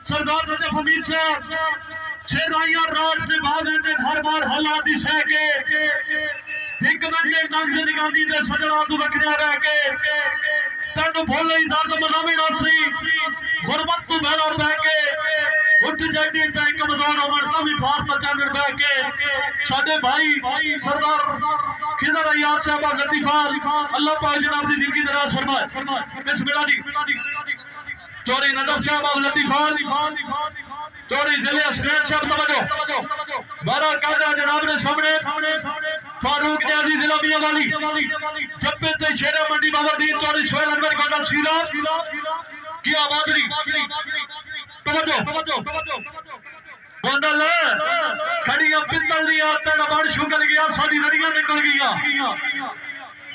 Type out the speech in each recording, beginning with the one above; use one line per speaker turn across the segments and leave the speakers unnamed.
सरदार रजब हमीद साहब शेराइया राज के भावे ने हर बार हालात ही सह के एक महीने नंग जिंदगी दे सजना तू बकरिया रह के तेन भोले ही दर्द मनावे ना सी गुरबत तू बहरा बह के उठ जाती बैंक कमजोर उमर तो भी भारत चांदर बह के साडे भाई सरदार खिजर अय्याज साहब लतीफा अल्लाह पाक जनाब दी जिंदगी दराज फरमाए बिस्मिल्लाह जी चौरी नजर साहब लतीफा चौरी जिले अस्कैन साहब तवज्जो बारह काजा जनाब ने सामने फारूक न्याजी जिला मियां वाली जब्बे ते शेरा मंडी बाबरदीन चौरी सोहेल अनवर कोटल सीरा की आबादी तवज्जो गोंडल खड़ियां पित्तल दी आतन बड़ शुगल गया साडी रड़ियां निकल गईयां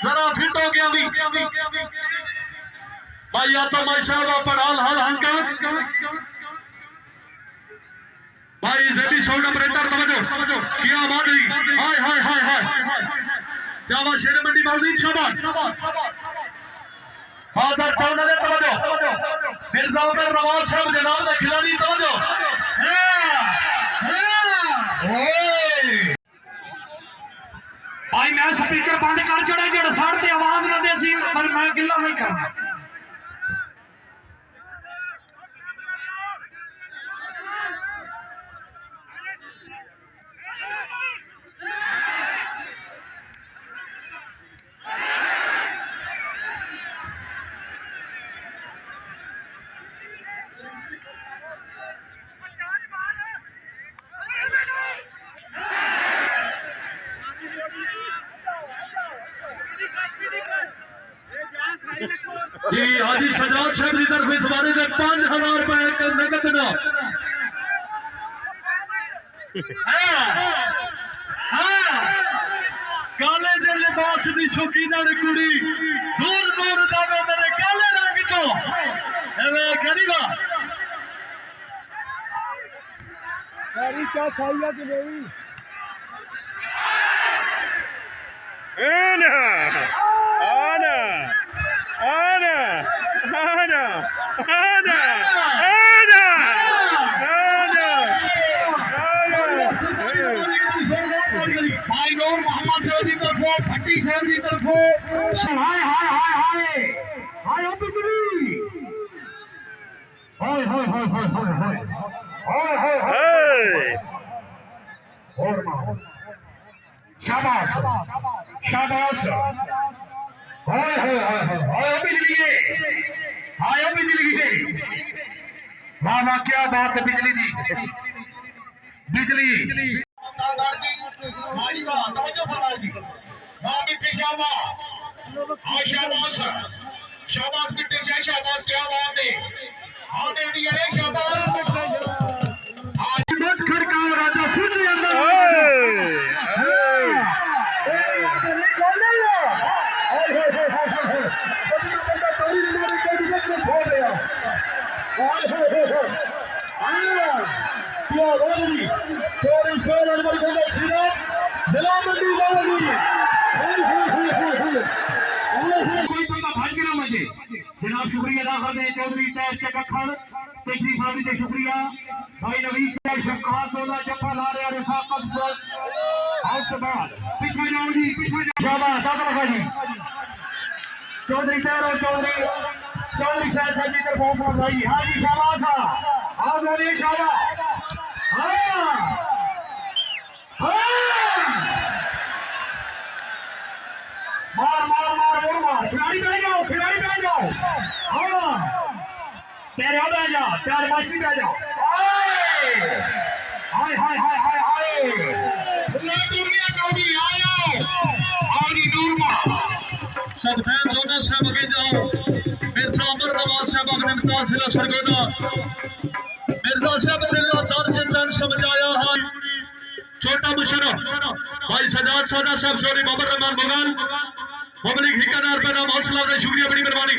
जरा फिट हो गया भी भाई तो माशाअल्लाह पढ़ाल हाल हंका भाई जेबी साउंड ऑपरेटर तवज्जो क्या बात है हाय हाय हाय हाय जावा शेर मंडी मौजूद शाबाश फादर टाउन ने तवज्जो मिर्जा उमर नवाज साहब जनाब ने खिलाड़ी तवज्जो
भाई मैं स्पीकर बंद कर छोड़ा जेड़ा साढ़े ते आवाज ना दे सी पर मैं गिला नहीं करना
जी हाजी शजाद साहब की तरफ इस बारे में 5000 रुपए के नगद ना काले दे लिबास की शौकीन कुड़ी दूर दूर दावे मेरे काले रंग चो एवे करीबा
मेरी क्या चाहिए कि नहीं
भट्टी साहब की तरफों
हाय हाय हाय हाय हाय ओ बिजली
हाय हाय हाय हाय हाय हाय हाय
हाय
और मां शाबाश शाबाश हाय हाय हाय हाय ओ बिजली वाह वाह क्या बात है बिजली दी बिजली मारी वाह तवज्जो फरमाओ जी मां बिटे क्या बात हाय शाबाश शाबाश बिटे क्या शाबाश क्या बात है आने दी अरे शाबाश आज मत खड़काओ राजा सुन ले अंदर जनाब शुक्रिया अदा करते हैं चौधरी तैश चकखड़ तशरीफ आवी से शुक्रिया भाई नवीस शफकात दोला जफा ला रहे रफाकत हाउस बाद पीछे जाओ जी पीछे जाओ शाबाश आगे जी चौधरी तैर और चौधरी शायद साहब जी तरफ हौसला भाई हां जी शाबाश हां बोलिए शाबाश मार मार मार और मार खिलाड़ी बह जाओ हाँ तेरे बह जा चार बाजी बह जाओ हाय हाय हाय हाय हाय दुनिया कौड़ी आयो आनी दूर मा सब फैन जोना साहब के जाओ मिर्जा उमर नवाज साहब अपने मिताज जिला सरगोदा मिर्जा साहब दिल्ला दर्ज तन समझाया है छोटा मुशर्रफ भाई सजाद सादा साहब चौरी बाबर रहमान मुगल पब्लिक ठिकादार का नाम हौसला का शुक्रिया बड़ी मेहरबानी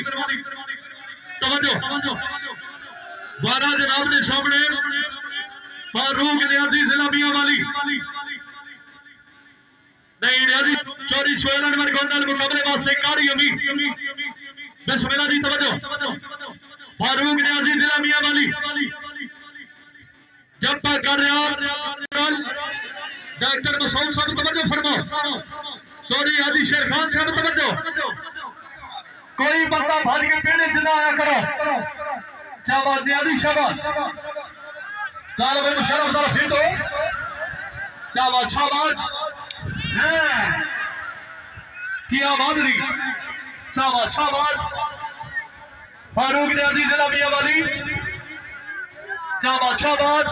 तवज्जो 12 जनाब ने सामने फारूक न्याजी जिला मियां वाली नहीं न्याजी चौरी सोहेल अनवर गोंडल मुकाबले वास्ते कारी अमीर बिस्मिल्लाह जी तवज्जो फारूक न्याजी जिला मियां वाली जब तक कर रहा डॉक्टर मसूद साहब तवज्जो फरमाओ, चौधरी हाजी शेर खान साहब तवज्जो। कोई बंदा भज के पीने च ना आया करो। शाबाश नियाजी शाबाश। चल भाई मुशर्रफ दा फिट हो। शाबाश शाबाश। किया बादरी। शाबाश शाबाश। फारूक नियाजी जिला मियां वाली। शाबाश शाबाश।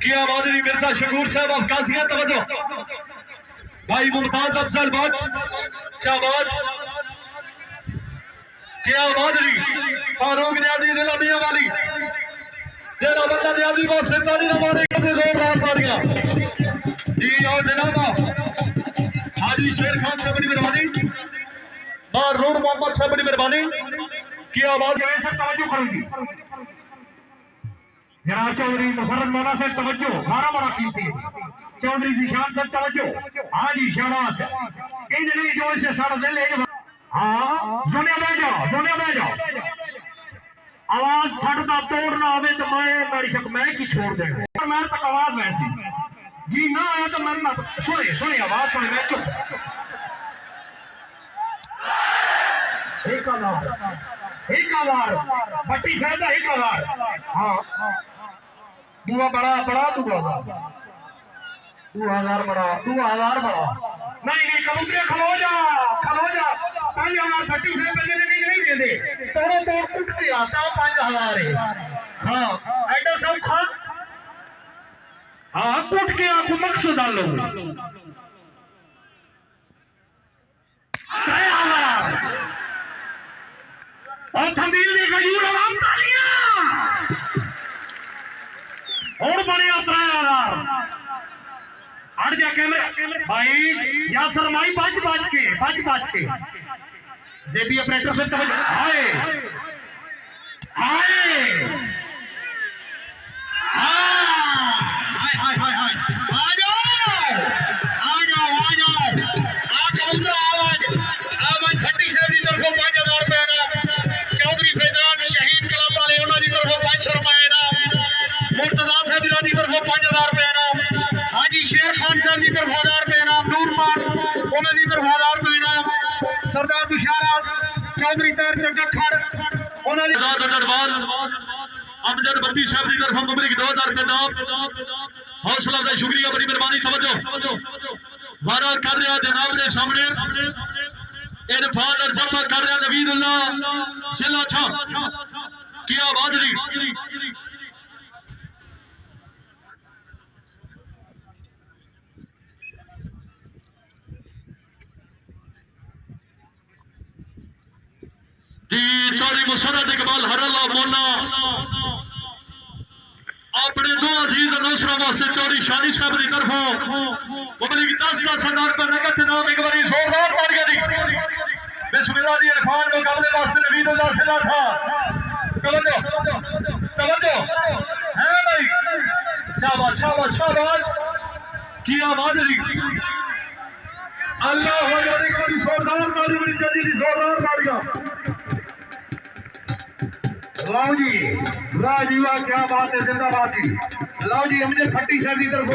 किया बादरी मिर्जा शकूर साहब अफकासिया तवज्जो। भाई मुमताज अफजल भट्ट शाबाश। क्या बादरी फारूक नियाजी जिला मियां वाली। तेरा बंदा नियाजी वास्ते ताली ना मारे कदे जोरदार तालियां जी। और जनाब हाजी शेर खान साहब बड़ी मेहरबानी, बार नूर मोहम्मद साहब बड़ी मेहरबानी। क्या बात है सर तवज्जो करो जी। जनाब चौधरी मुफर्रद मौला से तवज्जो, मारा बड़ा कीमती है। चौधरी जिशान से तवज्जो। हाँ जी शाबाश। इन नहीं जो इसे सारा दिल है। हाँ सोनिया बह जाओ, सोनिया बह जाओ। आवाज सड़ता तोड़ना आवे तो मैं मेरी शक मैं की छोड़ देंगे। पर मैं तक आवाज वैसी जी ना आया तो मैं ना सुने सुने आवाज सुने मैं चुप। एक आवार भट्टी साहब का एक आवार। हाँ दुआ बड़ा बड़ा दुआ हजार बड़ा नहीं नहीं कबूतरे खलो जा 5000 भट्टी साहब नहीं देते तोड़ो तोड़ उठ के आता 5000 है। हाँ एडो सब खा हाँ कुट के आपको मकसद डालो 3000 और थंबील ने गजूर आवाम तालियां और बने 3000 हट जा कैमरे भाई या सरमाई बच के जेबी ऑपरेटर से तवज्जो। हाय हाय हाय हाय हाय आ जाओ आ कबूतर आवाज भट्टी साहब की तरफ 5000 रुपए इनाम। चौधरी फैजान शहीद कलाम वाले उन्होंने तरफ 500 रुपए इनाम। मुर्तजा साहब की तरफ 5000 रुपए इनाम। हाजी शेर खान साहब की तरफ 1000 रुपए इनाम। नूर मान उन्होंने तरफ 1000 रुपए इनाम। सरदार बिशारा चौधरी तार चक्कर उन्होंने अमजद बत्ती साहब की तरफ मुबरिक 2000 रुपए इनाम। हौसला का शुक्रिया बड़ी मेहरबानी तवज्जो। वारा कर रहा जनाब के सामने इरफान और जफा कर रहा नवीदुल्लाह जिला छा किया बादरी। चौधरी मुसरत इकबाल हरला मोना अपने दो अजीज नौसरा वास्ते चौधरी शानी साहब की तरफों मुबलिक 10,000 रुपए नगद इनाम। एक बार जोरदार तालियां दी बिस्मिल्लाह जी। इरफान मुकाबले वास्ते नवीदुल्लाह सिला था तवज्जो है भाई। शाबाश किया बादरी अल्लाह बड़ी जोरदार ताली बड़ी जल्दी जोरदार तालियां। लाओ जी वाह जी वाह क्या बात है जिंदाबाद जी। लाओ जी अमजद भट्टी साहब की तरफ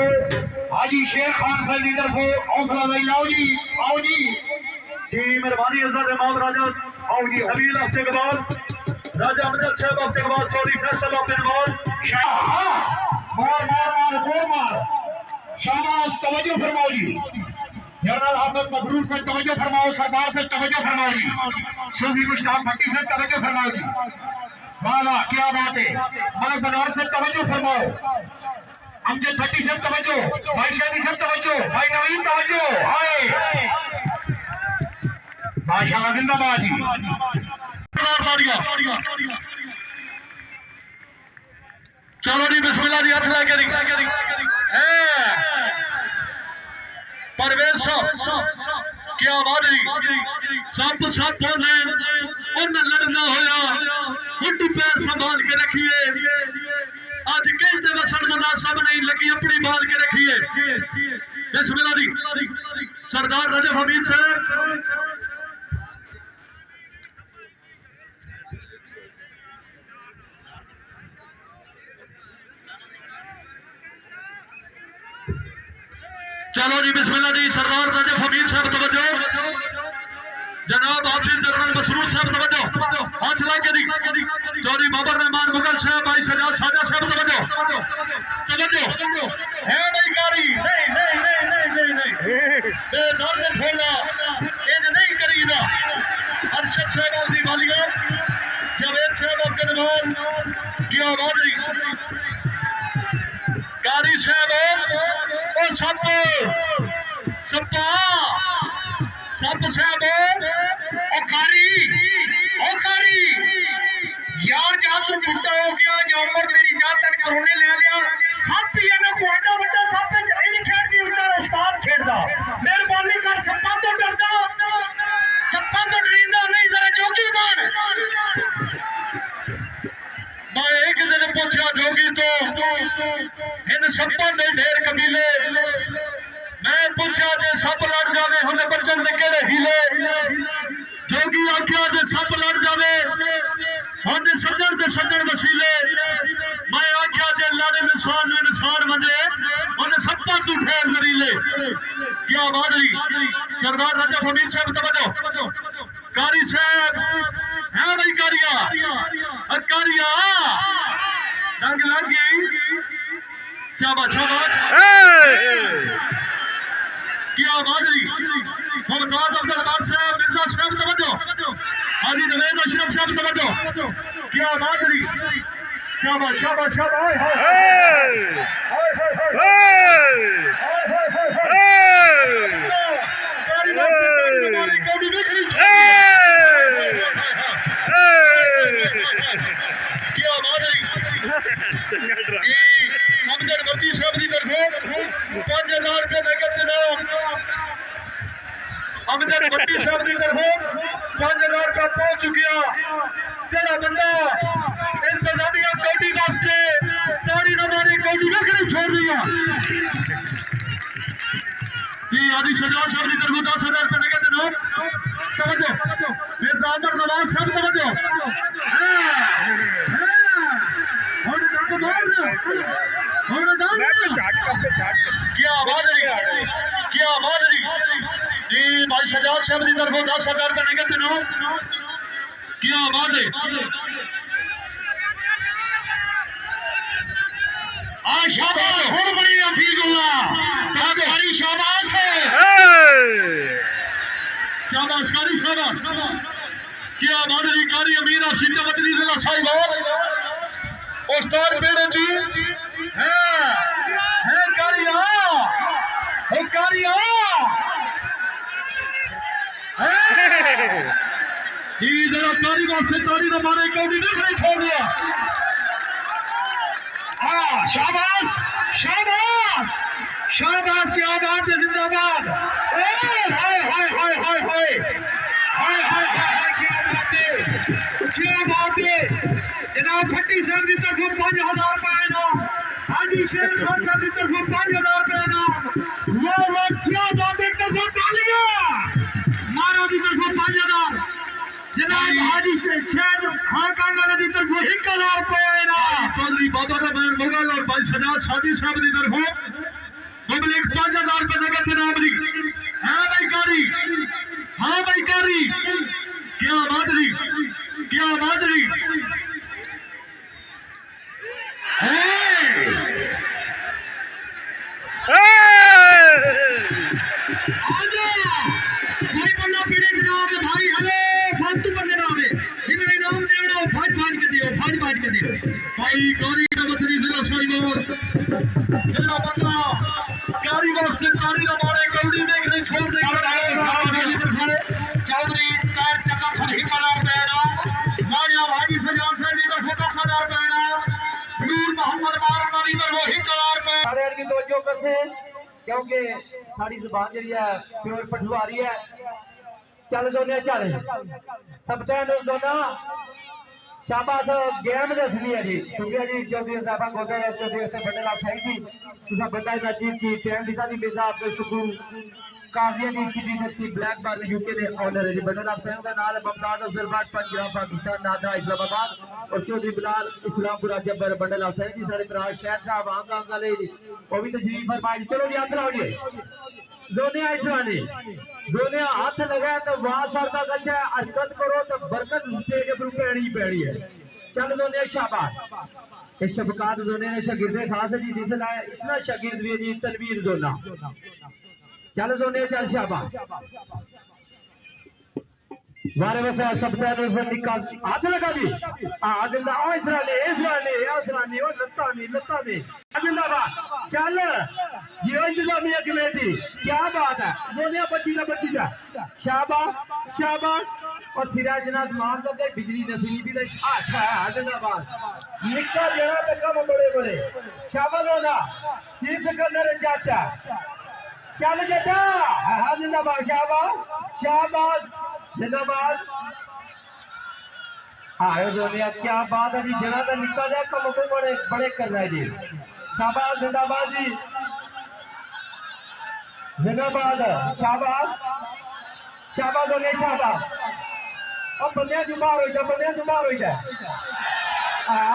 हाजी शेर खान साहब की तरफ हौसला भाई। लाओ जी आओ जी मेहरबानी अजहर इमाम राजा आओ जी। हबील हफ्ते के बाद राजा अमजद साहब हफ्ते के बाद चौधरी फैसल हफ्ते के बाद मार शाबाश तवज्जो फरमाओ जी। जनरल हाफिज मफरूर से तवज्जो फरमाओ। सरदार से तवज्जो फरमाओ जी। सूफी मुश्ताक भट्टी से तवज्जो फरमाओ जी। वाला क्या बात है। मलक बनार से तवज्जो फरमाओ। अमजद भट्टी से तवज्जो। भाई शादी से तवज्जो। भाई नवीन तवज्जो। हाय माशाल्लाह जिंदाबाद जी। चलो जी बिस्मिल्लाह जी हाथ लगे परवेज साहब क्या बात सब बोल रहे उन्हें लड़ना होया मुट्ठी पैर संभाल के रखिए। आज कहते वसन मुनासब नहीं लगी अपनी बाल के रखिए। बिस्मिल्लाह जी सरदार रजब हमीद साहब चलो जी बिस्मिल्लाह जी। सरदार रजब हमीद साहब तवज्जो, जनाब हाफिज जनरल मसरूर साहब तवज्जो, हाथ ला के दी। चौधरी बाबर रहमान मुगल साहब, भाई सजाद साजा साहब तवज्जो तवज्जो है भाई कारी। नहीं नहीं नहीं नहीं नहीं नहीं दर्द खोला इन नहीं करीदा। अरशद साहब ऑफ दी वालिया, जावेद साहब ऑफ कनवाल की आवाज कारी साहब और सप सप्पा सप साहब ओकारी यार जा तू बुढ़ा हो गया, या उम्र मेरी जा तक करोने ले गया। सप ही है ना कोड़ा बड़ा सप इन खेड दी उधर उस्ताद छेड़दा। मेहरबानी कर सप्पा तो डरदा, सप्पा तो डरींदा नहीं, जरा जोगी बन। मैं एक दिन पूछा जोगी तो इन सप्पा से ढेर कबीले, मैं पूछा जे सप लड़ जावे हुने बच्चन दे केड़े हीले। जोगी आख्या जे सप लड़ जावे हुने सज्जन वसीले। मैं आख्या जे लड़ इंसान वंदे हुने सप्पा तू ढेर जरीले। क्या बात रही। सरदार रजब हमीद साहब तवज्जो, कारी साहब है भाई कारिया डंग लग गई। शाबाश क्या बादरी। मुमताज अफजल खान साहब, मिर्जा साहब तवज्जो, हाजी जवेद अशरफ साहब तवज्जो, क्या बादरी। शाबाश शाबाश शाबाश। अमजद बद्दी साहब की तरफों 5000 रुपये नकद इनाम। अमजद बद्दी साहब की तरफों 5000 रुपया पहुंच चुकिया। जेड़ा बंदा इंतजामिया कौडी वास्ते ताड़ी न मारी कौडी रखनी छोड़ दिया। जी आदि सजाद साहब की तरफों 10,000 रुपये नकद इनाम। तवज्जो मिर्जा अमर नवाज साहब तवज्जो। क्या बादरी जी भाई सजाद साहब की तरफों 10,000 रुपये नकद इनाम। क्या बात है। शाबाश और बड़ी हफीजुल्लाह कारी शाबाश है। शाबाश कारी शाबाश। क्या बादरी कारी अमीर अफसीता वतनी जिला साहिवाल उस्ताद पेड़े जी है कारिया जरा कारी वास्ते ताड़ी न मारे कौड़ी नहीं छोड़ दिया। शाबाश शाबाश शाबाश। क्या बात है, जिंदाबाद। क्या बात है। जनाब भट्टी साहब की तरफों 5,000 रुपये इनाम। हाजी शेर खान साहब की तरफों 5,000 रुपये इनाम। वाह क्या बात है, तरफों तालियां मारा की तरफों 5,000। जनाब हाजी शेर खान वाले की तरफों 1,000 रुपये इनाम। चौधरी बाबर रहमान मुगल और भाई सजाद साजी साहब की तरफों पब्लिक 5,000 रुपये नकद इनाम दी। हाँ भाई कारी क्या बादरी भाई बंदा पीने जनाब भाई हेलो फालतू बंदे ना आवे जिन्हें इनाम देना फाज के दियो भाई कारी का वतनी जिला साहिवाल जेड़ा बंदा कारी वास्ते कारी ना मारे कौड़ी देखने छोड़ दे। चौधरी पैर चक्का खरी कलर बेड़ा मारिया भाजी सजाद से लीवर फोटो कलर बेड़ा नूर मोहम्मद मारना लीवर वो ही कलर पे
सारे की तवज्जो करते हैं क्योंकि सारी जुबान जी है प्योर पठवारी है। चल दोने चल सबतैन दोना शाबाश गेम दसनी है जी। शुक्रिया जी चौधरी साहब गोदे चौधरी से बड़े लाभ जी तुसा बंदा इतना चीज की टाइम दिता जी मिर्जा आपके शुक्र काजिया दी सिटी टैक्सी ब्लैक बार यूके दे ऑनर है जी बटन आप फैन का नाल मुमताज अफजल भट्ट पंजाब पाकिस्तान नादा इस्लामाबाद और चौधरी बिलाल इस्लामपुर जब्बर बंडल आप फैन जी सारे भरा शहर साहब आम काम वाले जी वो भी तशरीफ फरमाए। चलो जी यात्रा हो जी जोनिया इसरानी जोनिया हाथ लगाया तो वाह सर का अच्छा हरकत करो तो बरकत स्टेज पर पैनी पैनी है। चल जोनिया शाबाश इस शफकात जोने ने शागिर्दे खास जी जिस लाए इसना शागिर्द भी जी तनवीर जोना चल जोने चल शाबाश वारे वसा सबसे फिर निकाल हाथ लगा जी आजिंदा ओ इसरानी ओ लत्ता ने जिंदाबाद चल जियो इंतजामिया कमेटी क्या बात है जोनिया बच्ची दा शाबाश और सिराज नाज मान दे बिजली नसीली भी हाथ है जिंदाबाद निक्का जेड़ा ते कम बड़े शाबाश होना चीज करने जाता चल जटा हां जिंदाबाद शाबाश जिंदाबाद आयो जोनिया क्या बात है जी जेड़ा ते निक्का जा कम को बड़े कर रहा है जी शाबाश जिंदाबाद जी जिंदाबाद शाबाश जोनिया शाबाश अब बंदे जुबार हो जाए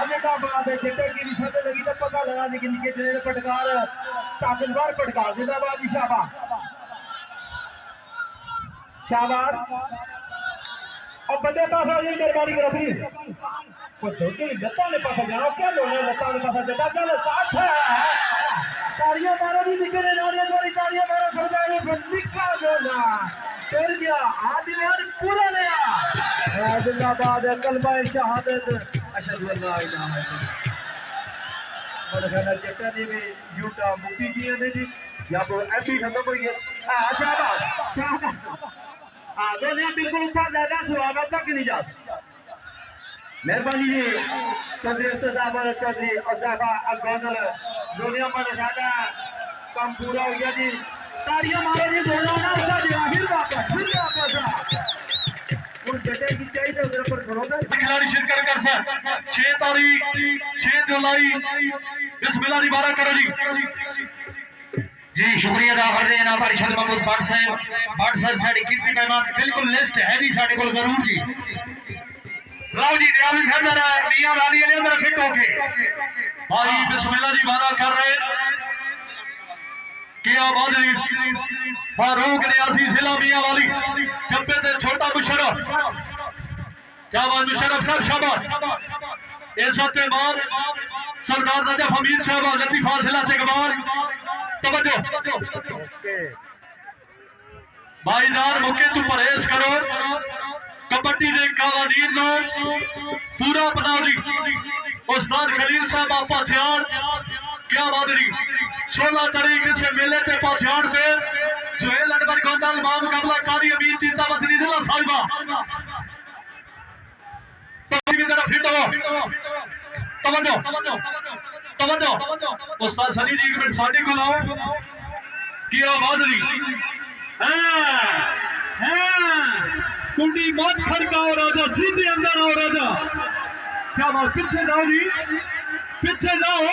जिंदाबाद चिट्टे की निशान लगी तो पता लगा निके जने पटकार ताकतवर पटकार जिंदाबाद जी शाबाश अब बंदे पास आ जाए मेहरबानी करो प्लीज वो दोगे लत्ता ने पास जाओ क्या दोने लत्ता ने पास जटा चल साथ है तालियां मारो भी निके ने नारियल वाली तालियां मारो समझाए निका जोना फिर गया आदिल पूरा लिया जिंदाबाद कलमा शहादत अशहदु अल्ला इलाहा इल्लल्लाह और खाना चेता ने भी यूटा मुक्ति जी ने जी या वो एमपी खत्म हो गया शाबाश जोनिया बिल्कुल उठा ज्यादा सुहाना तक नहीं जा मेहरबानी जी चौधरी अफ्ताब और चौधरी अज़ाफा अगोदल जोनिया मन खाना काम पूरा हो गया जी तालियां मारो जी दोनों ना उसका फिर वापस उन जटे की चाहिए उधर पर खड़ोगा
खिलाड़ी शिरकत कर सर 6 तारीख 6 जुलाई बिस्मिल्लाह दी बारह करो जी शुक्रिया अदा करते हैं जनाब अरशद महमूद भट्ट साहब साडी कीर्ति मेहमान बिल्कुल लिस्ट है भी साडे कोल जरूर जी लाओ जी न्याज सरदार मियां वाली ने अंदर फिट होके भाई बिस्मिल्लाह दी बारह कर रहे क्या बादरी फारूक नियासी जिला मियां वाली जब्बे ते छोटा मुशर्रफ क्या बात मुशर्रफ साहब शाबाश इस हफ्ते बाद सरदार नजफ हमीद साहब लतीफा जिला से गवार तवज्जो भाईजान मौके तू परहेज करो कबड्डी दे कावानीन नो पूरा अपनाओ जी उस्ताद खलील साहब आप पाछाड़ क्या बादरी 16 तारीख से मेले ते पाछाड़ पे सुहेल अकबर गोंदल माम कबला कारी अमीन जीता वतनी जिला साहिबा तो की तरफ फिट हो तवज्जो उस्ताद सनी जी एक मिनट साडी को लाओ की आवाज नहीं कुंडी मत खड़काओ राजा सीधे अंदर आओ राजा शाबाश पीछे जाओ जी पीछे जाओ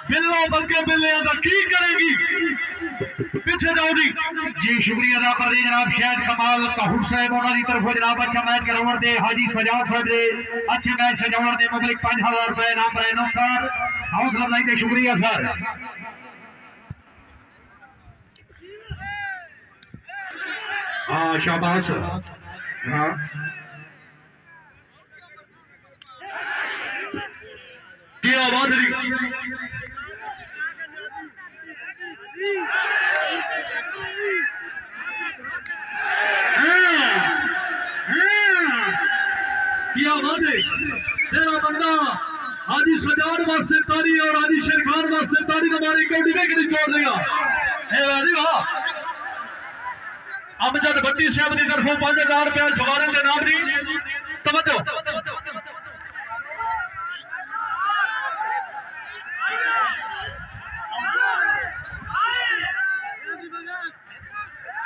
बिल्लो बग्गे बिल्ले दा की करेगी पीछे जाओ जी
शुक्रिया अदा कर जनाब शायद कमाल काहूर साहब उन्होंने तरफ जनाब अच्छा मैच कराउण दे हाजी सजाद साहब दे अच्छे मैच सजाउण दे मुबलिक 5000 रुपए इनाम पर इनाम सर हौसला अफजाई दे शुक्रिया सर हाँ शाबाश हाँ
क्या बात क्या बात है तेरा बंदा हाजी सजाद वास्ते तारी और हाजी शेरखान वास्ते तारी हमारी कौड़ी में कितनी छोड़ देगा वाह अमजद भट्टी साहब की तरफों 5000 रुपया छवारे के नाम दी तवज्जो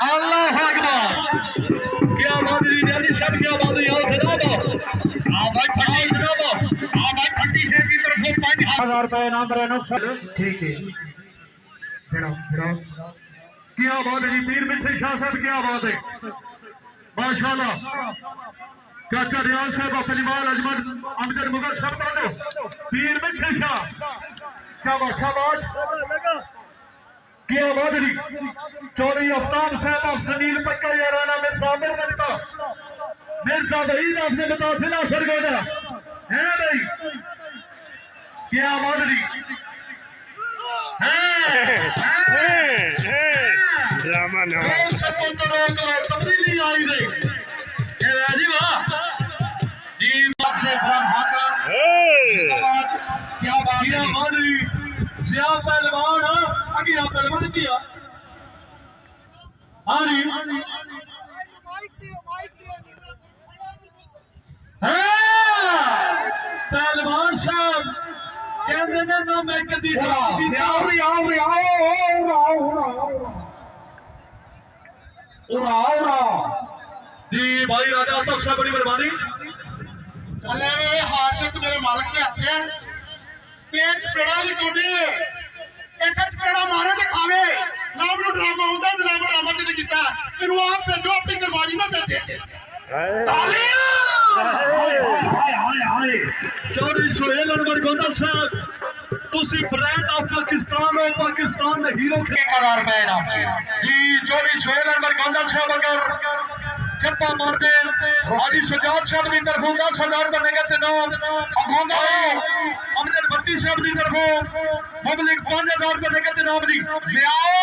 अल्लाह अकबर क्या बात है अली साहब क्या बात है यार जनाब हां भाई फटी जनाब हां भाई फटी से की तरफों 5000
रुपए इनाम पर इनाम सर ठीक है
क्या बात है जी, पीर मिठे शाह साहब, क्या बात है, माशाल्लाह। चाचा रियाज साहब अपनी बार अजमत अमजद मुगल साहब दो पीर मिठे शाह, शाबाश शाबाश, क्या बात है जी। चौधरी अफ्ताब साहब अफनील पक्का याराना मिर्जा बनता मिर्जा भाई आपने बता सिला सरगोदा है भाई, क्या बात है जी।
ड्रामा ना
तब्दीली आई रही जी, वाह जी, से क्या बात है मौलवी जिया पहलवान, आगे आप पहलवान किया, हाँ जी पहलवान साहब कहते हैं ना, मैं कभी जी भाई राजा तक साहब बड़ी मेहरबानी।
थले वे हाथ तक मेरे मालक के हथ है, तेज चपेड़ा ली कोडी एक चपेड़ा मारे ते खावे ना, मैनू ड्रामा आउंदा ते ना मैं ड्रामा किते कीता, इनु आप भेजो अपनी करवानी ना भेजे
चौधरी सोहेल अनवर गोंदल साहब, तुसी ब्रांड ऑफ पाकिस्तान हो, पाकिस्तान में हीरो के करार में ना जी। चौधरी सोहेल अनवर गोंदल साहब अगर जप्पा मार दे हाजी सजाद साहब की तरफों 10,000 का नगद इनाम, अखोंदा अमजद भट्टी साहब की तरफों पब्लिक 5,000 का नगद इनाम दी जियाओ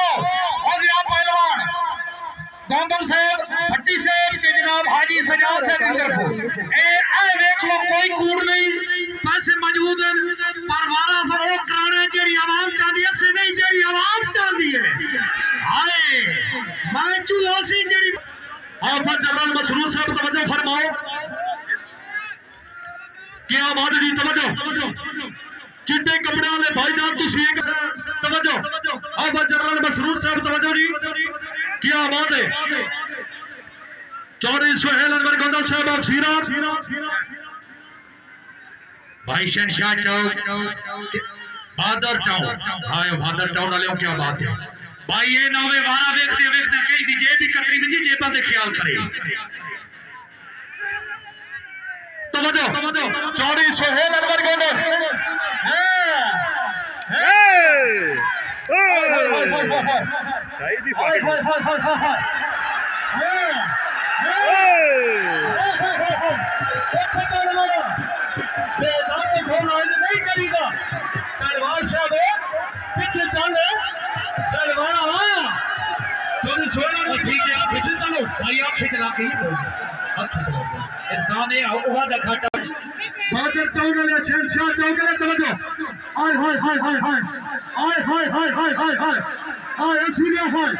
और जिया पहलवान गोंदल साहब भट्टी साहब के जनाब हाजी सजाद साहब की तरफों ए देख लो, कोई कूड़ नहीं, पैसे मौजूद हैं, पर वारा सब वो कराना जेडी आवाम चाहती है, से नहीं जेडी आवाम चाहती है। हाय मैं चूसी जेडी आफा जनरल मसरूर साहब तवज्जो फरमाओ, क्या बात है जी, तवज्जो चिट्टे कपड़े वाले भाईजान तुसी तवज्जो, आफा जनरल मसरूर साहब तवज्जो जी, क्या बात है। चौधरी सोहेल अनवर गोंदल साहब ऑफ सीरा, भाई शहनशाह चौक भादर टाउन, हाय भादर टाउन वाले, क्या बात है भाई, ये नावे वारा वेखते वेखते कहीं दी जेब भी कटरी भी जेबां दे ख्याल करे। तवज्जो चौधरी सोहेल अनवर गोंदल नहीं करेगा पहलवान साहब पीछे चल पहलवान, ठीक है आप पीछे चलो भाई, आप खिंचना कहीं इंसान है घाटा बादर टाउन वाले शहनशाह चौक वाले तवज्जो, हाय हाय हाय हाय हाय हाय हाय हाय हाय हाय हाय हाय असलिया हाय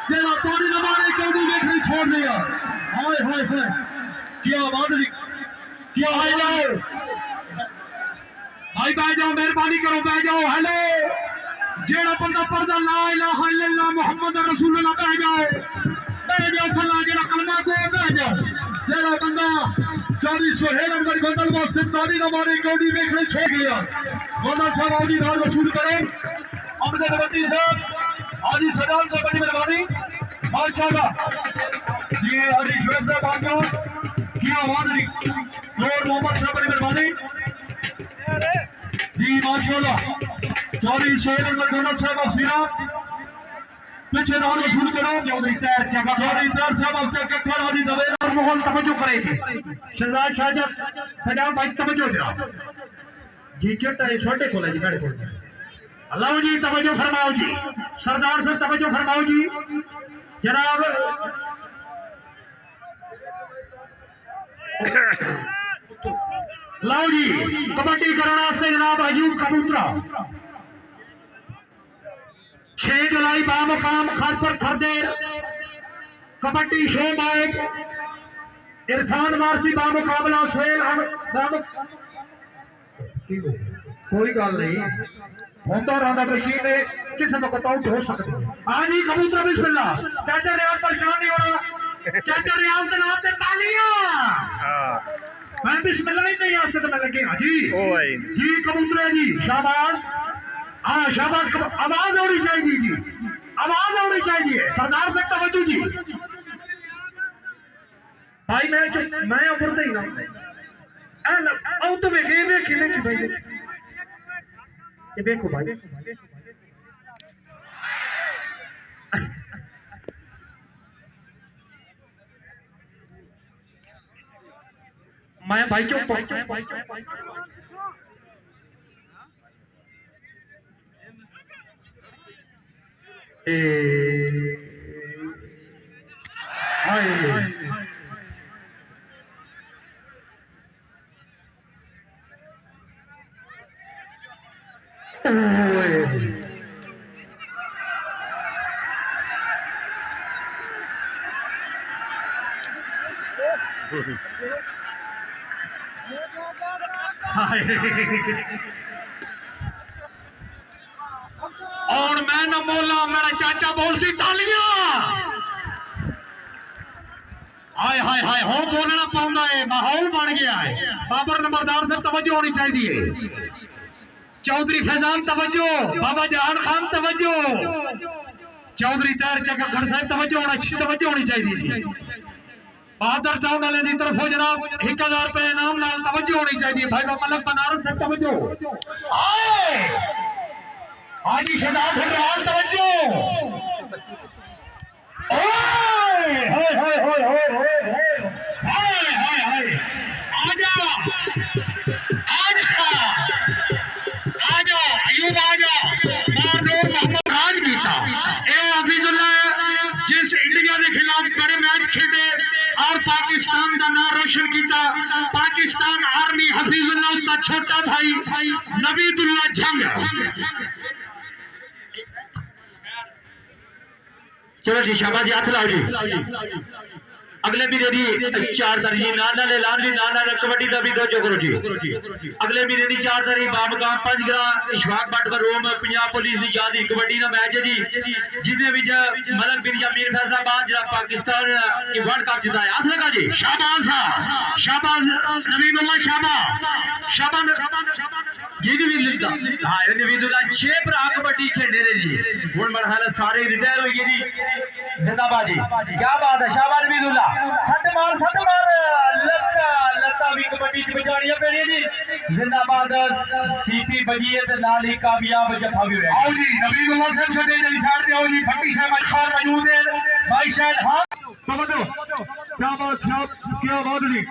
तेरा तारी न मारे कौड़ी देखने छोड़ दिया, हाय हाय हाय क्या बात है, क्या भाई जाओ भाई बह जाओ, मेहरबानी करो बह जाओ। हेलो जेड़ा बंदा पढ़दा ला इलाहा इल्लल्लाह मुहम्मद रसूलुल्लाह बह जाओ फला जेड़ा कलमा को बह जाओ। जेड़ा बंदा चौधरी सोहेल अनवर गोंदल वास्ते तारी न मारे कौड़ी देखने छोड़ गया, गोंदल साहब आओ जी राज वसूल करें, अमजद भट्टी साहब हाजी सजाद साहब बड़ी मेहरबानी माशाल्लाह ये हाजी शुएब साहब आ जाओ, क्या आवाज जी नूर मोहम्मद साहब बड़ी मेहरबानी जी माशाल्लाह। चौधरी सोहेल अनवर गोंदल साहब ऑफ सीरा पीछे नाम वसूल करो, चौधरी तैर साहब ऑफ चक्कर हाजी दवेर और मोहन तवज्जो करेंगे, शहजाद शाहजहां सजाद भाई तवज्जो जरा जी, चिट्टा ये छोटे खोला जी गाड़ी खोल अल्लाह जी तवज्जो फरमाओ जी, सरदार साहब तवज्जो फरमाओ जी जनाब। लाओ जी कबड्डी करने वास्ते जनाब अयूब कबूतरा 6 जुलाई बामुकाम खानपुर खरदेर कबड्डी शो मैच, इरफान वारसी बामुकाबला सोहेल कोई गल नहीं होता रहता मशीन में किसी वक्त आउट हो सकती है। हाँ जी कबूतरा बिस्मिल्लाह, चाचा रियाज परेशान नहीं होना, चाचा रियाज के नाम से तालियां, मैं बिस्मिल्लाह ही नहीं आस्ते तो मैं लगे हाँ जी जी कबूतरे जी शाबाश, हाँ शाबाश आवाज होनी चाहिए जी
आवाज आनी चाहिए सरदार से तवज्जो जी भाई मैं ऊपर दे ना आओ तो देखिए भाई ये देखो भाई मैं भाई क्यों और मैं न बोला मेरा चाचा बोल सी तालियां हाय हाय हाय हो बोलना पाऊंगा है माहौल बन गया है बाबर नंबरदार से तवज्जो होनी चाहिए चौधरी फैजान तवज्जो बाबा जहान खान तवज्जो चौधरी तार चक्का खड़ साहब तवज्जो होनी चाहिए बहादुर टाउन वाले की तरफ हो जनाब 1000 रुपए इनाम नाल तवज्जो होनी चाहिए भाई मलक बनारस से तवज्जो हाजी शहजाद फुटबॉल तवज्जो ओए हाय हाय हाय हाय हाय हाय हाय आजा अयूब आजा मानूर मोहम्मद राज कीता ए हफीजुल्लाह जिस इंडिया के खिलाफ बड़े मैच खेले और पाकिस्तान का नाम रोशन किया पाकिस्तान आर्मी हफीजुल्लाह उसका छोटा भाई नबीदुल्लाह जंग चलो जी शाबाश हाथ लाओ जी अगले महीने की 4 तारीख नाना ने ऐलान भी नाना ने कबड्डी का भी दो करो जी अगले महीने की 4 तारीख बामगाम 5 ग्राम इशफाक भट्ट का रोम पंजाब पुलिस की याद कबड्डी का मैच है जी जिसने भी मलक बिन मीर फैसलाबाद जरा पाकिस्तान की वर्ल्ड कप जिताया हाथ लगा जी शाबाश नबीदुल्लाह शाबाश हाँ नबीदुल्लाह 6 भरा कबड्डी खेलने ने जी हुण मेरा ख्याल सारे रिटायर हो गए जी जिंदाबाद जी क्या बात है शाबाश नबीदुल्लाह सट मार लत्ता भी कबड्डी च बचानियां पेनी जी जिंदाबाद सीटी बजी है ते नाल ही कामयाब जफा भी होया आओ जी नबीदुल्लाह साहब छड़े जी साइड पे आओ जी भट्टी साहब खान मौजूद है भाई शायद हां तवज्जो शाबाश क्या बात जी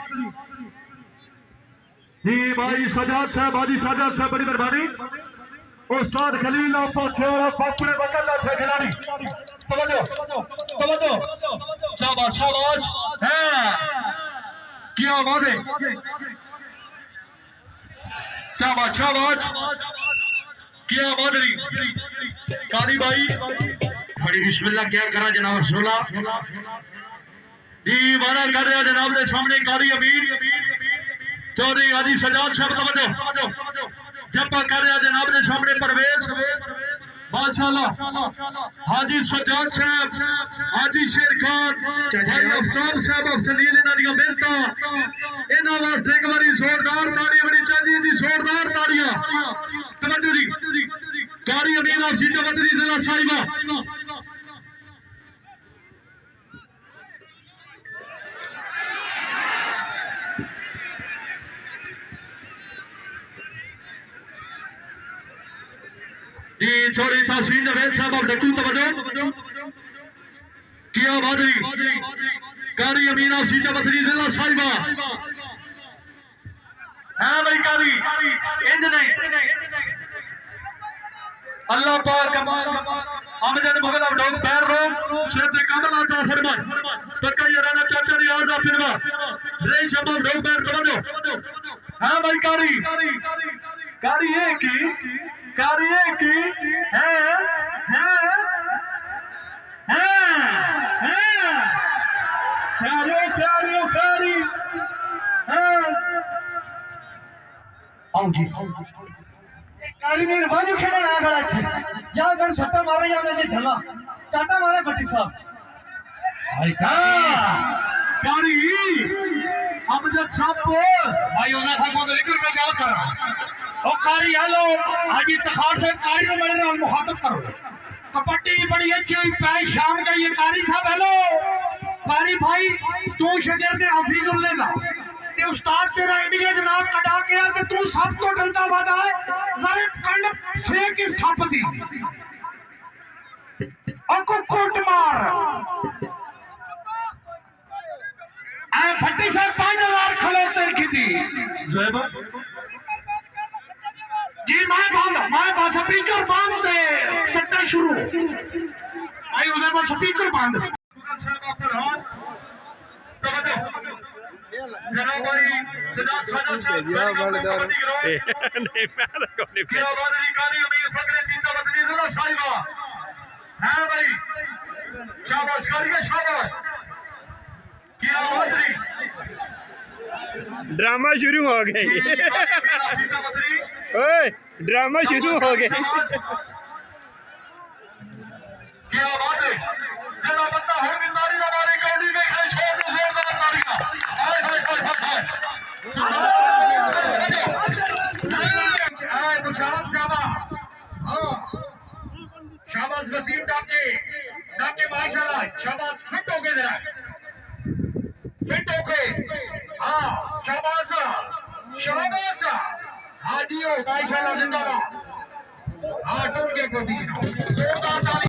जी भाई सजाद साहब हाजी सजाद साहब बड़ी मेहरबानी उस्ताद खलील ना पहुंचे और फाकड़े बकल्ला से खिलाड़ी तवज्जो शाबाश हां क्या बात है शाबाश क्या बात है कारी भाई बड़ी बिस्मिल्लाह क्या करा जनाब रसूला जी वादा कर रहा जनाब के सामने कारी अमीर चौधरी हाजी सजाद साहब तवज्जो जब्बा कर रहा जनाब के सामने परवेज माशाअल्लाह हाजी सजाद साहब हाजी शेर खान भाई अफ्ताब साहब अफसलीन इन्हां दी मेहनत इन्हां वास्ते एक बारी जोरदार तालियां बड़ी चाहिए जी जोरदार तालियां तवज्जो जी कारी अमीर ऑफ जीता बदरी जिला साहिबा जी छोरी तहसीन जवेद साहब अब देखू तवज्जो किया बादरी कारी अमीन ऑफ जीता बदरी जिला साहिबा हां भाई कारी इंज नहीं अल्लाह पाक अमजद मुगल अब डोग पैर रो शेर ते कमल आता फरमान तका ये राना चाचा ने आजा फिरवा रे शबाब डोग पैर तवज्जो हां भाई कारी है की सट्टा मारे या मैं झला चाटा मारे भट्टी साहब अमजद साहब भाई उन्हें था को लेकर मैं गल कर ओ कारी हेलो हाजी तखार से कारी ने मेरे नाल मुखातब करो
कबड्डी बड़ी अच्छी हुई पैर शाम का ये कारी साहब हेलो कारी भाई तू शगिर्द हफीजुल्लाह दा ते उस्ताद तेरा इंडिया जनाब कटा के आ ते तू सब तो गंदा वादा है जरे कंड से की सप दी और को कोट मार ए भट्टी साहब 5000 खड़े तेरे की जोएब जी मैं स्पीकर बांध दे सट्टा शुरू भाई उसे बस स्पीकर बांध जनाब भाई जनाब सादा साहब कबड्डी ग्राउंड नहीं मैं को नहीं क्या बात है कारी अमीर फकरे जीता बदली जरा साहिबा है भाई शाबाश कारी का शाबाश क्या बात है
ड्रामा शुरू हो गया
जीता बदली
ओए ड्रामा शुरू हो गया
क्या बात है जरा बंदा है बिंदारी हमारे कौड़ी में खड़े छोड़ दो जोर का ताली का हाय हाय हाय हाय मुशारफ शाबाश हां शाबाश वसीम डाके माशाल्लाह शाबाश फिट हो गए जरा फिट हो गए हां शाबाश शाबाश हाजियो माशाल्लाह जिंदाबाद हां टूट के कोटी जोरदार ताली